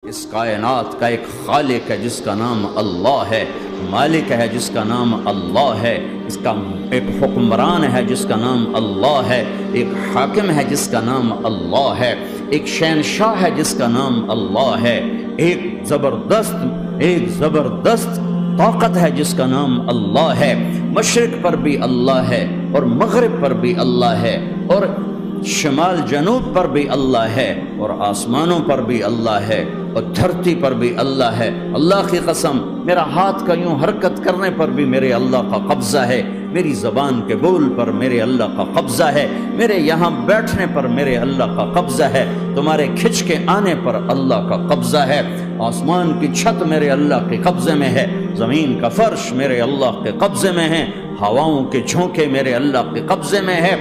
اس کائنات کا ایک خالق ہے جس کا نام اللہ ہے، مالک ہے جس کا نام اللہ ہے، اس کا ایک حکمران ہے جس کا نام اللہ ہے، ایک حاکم ہے جس کا نام اللہ ہے، ایک شہنشاہ ہے جس کا نام اللہ ہے، ایک زبردست طاقت ہے جس کا نام اللہ ہے۔ مشرق پر بھی اللہ ہے اور مغرب پر بھی اللہ ہے اور شمال جنوب پر بھی اللہ ہے اور آسمانوں پر بھی اللہ ہے اور دھرتی پر بھی اللہ ہے۔ اللہ کی قسم، میرا ہاتھ کا یوں حرکت کرنے پر بھی میرے اللہ کا قبضہ ہے، میری زبان کے بول پر میرے اللہ کا قبضہ ہے، میرے یہاں بیٹھنے پر میرے اللہ کا قبضہ ہے، تمہارے کھچ کے آنے پر اللہ کا قبضہ ہے۔ آسمان کی چھت میرے اللہ کے قبضے میں ہے، زمین کا فرش میرے اللہ کے قبضے میں ہے، ہواؤں کے جھونکے میرے اللہ کے قبضے میں ہے،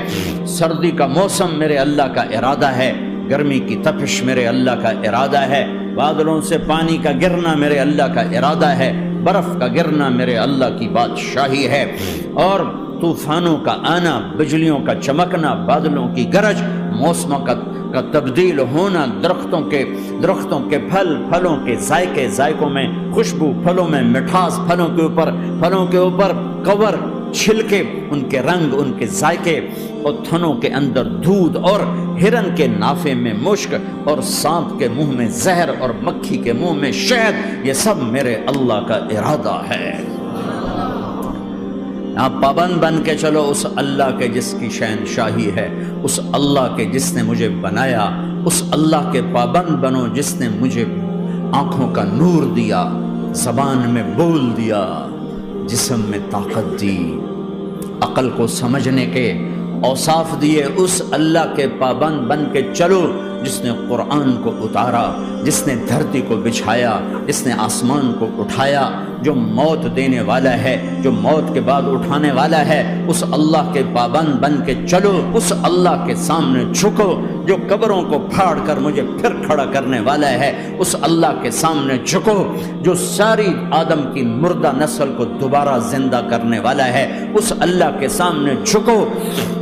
سردی کا موسم میرے اللہ کا ارادہ ہے، گرمی کی تپش میرے اللہ کا ارادہ ہے، بادلوں سے پانی کا گرنا میرے اللہ کا ارادہ ہے، برف کا گرنا میرے اللہ کی بادشاہی ہے، اور طوفانوں کا آنا، بجلیوں کا چمکنا، بادلوں کی گرج، موسموں کا تبدیل ہونا، درختوں کے پھلوں کے ذائقوں میں خوشبو، پھلوں میں مٹھاس، پھلوں کے اوپر کور، چھلکے، ان کے رنگ، ان کے ذائقے، اور تھنوں کے اندر دودھ، اور ہرن کے نافے میں مشک، اور سانپ کے منہ میں زہر، اور مکھی کے منہ میں شہد، یہ سب میرے اللہ کا ارادہ ہے۔ آپ پابند بن کے چلو اس اللہ کے جس کی شہنشاہی ہے، اس اللہ کے جس نے مجھے بنایا، اس اللہ کے پابند بنو جس نے مجھے آنکھوں کا نور دیا، زبان میں بول دیا، جسم میں طاقت دی، عقل کو سمجھنے کے اوصاف دیے۔ اس اللہ کے پابند بن کے چلو جس نے قرآن کو اتارا، جس نے دھرتی کو بچھایا، جس نے آسمان کو اٹھایا، جو موت دینے والا ہے، جو موت کے بعد اٹھانے والا ہے، اس اللہ کے پابند بن کے چلو، اس اللہ کے سامنے جھکو جو قبروں کو پھاڑ کر مجھے پھر کھڑا کرنے والا ہے، اس اللہ کے سامنے جھکو جو ساری آدم کی مردہ نسل کو دوبارہ زندہ کرنے والا ہے، اس اللہ کے سامنے جھکو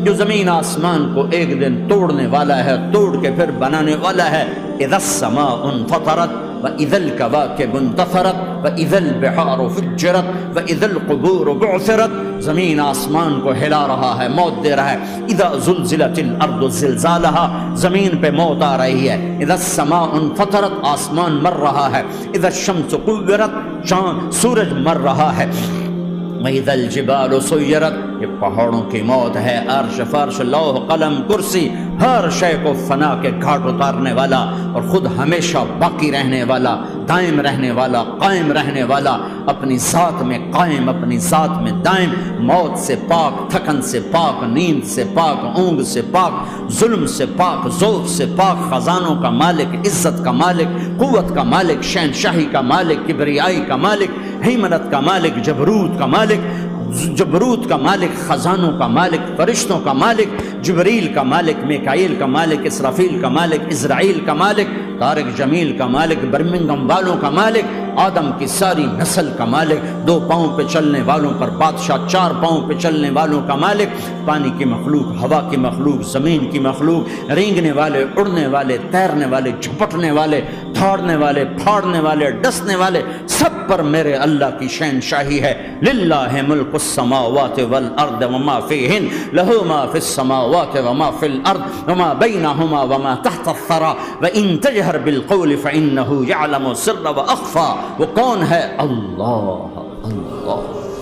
جو زمین آسمان کو ایک دن توڑنے والا ہے، توڑ کے پھر بنانے والا ہے۔ اذا السماء انفطرت وَإِذَا الْكَوَاكِبُ انتَثَرَتْ وَإِذَا الْبِحَارُ فُجِّرَتْ وَإِذَا الْقُبُورُ بُعْثِرَتْ، زمین آسمان کو ہلا رہا ہے، موت دے رہا ہے۔ اذا زلزلت الارض زلزالها، زمین پہ موت آ رہی ہے۔ اذا السماء انفطرت، آسمان مر رہا ہے۔ اذا الشمس قُوِّرَتْ، چاند سورج مر رہا ہے۔ وَإِذَا الْجِبَالُ سُيِّرَتْ، یہ پہاڑوں کی موت ہے۔ عرش، فرش، لوح، قلم، کرسی، ہر شے کو فنا کے گھاٹ اتارنے والا اور خود ہمیشہ باقی رہنے والا، دائم رہنے والا، قائم رہنے والا، اپنی ذات میں قائم، اپنی ذات میں دائم، موت سے پاک، تھکن سے پاک، نیند سے پاک، اونگ سے پاک، ظلم سے پاک، ذوق سے پاک، خزانوں کا مالک، عزت کا مالک، قوت کا مالک، شہنشاہی کا مالک، کبریائی کا مالک، ہیمنت کا مالک، جبروت کا مالک، خزانوں کا مالک، فرشتوں کا مالک، جبریل کا مالک، میکائیل کا مالک، اسرافیل کا مالک، اسرائیل کا مالک، طارق جمیل کا مالک، برمنگم والوں کا مالک، آدم کی ساری نسل کا مالک، 2 پاؤں پہ چلنے والوں پر بادشاہ، 4 پاؤں پہ چلنے والوں کا مالک، پانی کی مخلوق، ہوا کی مخلوق، زمین کی مخلوق، رینگنے والے، اڑنے والے، تیرنے والے، جھپٹنے والے، دھاڑنے والے، پھاڑنے والے، ڈسنے والے، سب پر میرے اللہ کی شہنشاہی ہے۔ للہ ملک السماوات والارض وما فیہن، لہ ما فی السماوات وما فی الارض وما بینہما وما تحت الثری وان تجہر بالقول فانہ یعلم السر واخفی۔ وہ کون ہے؟ اللہ، اللہ۔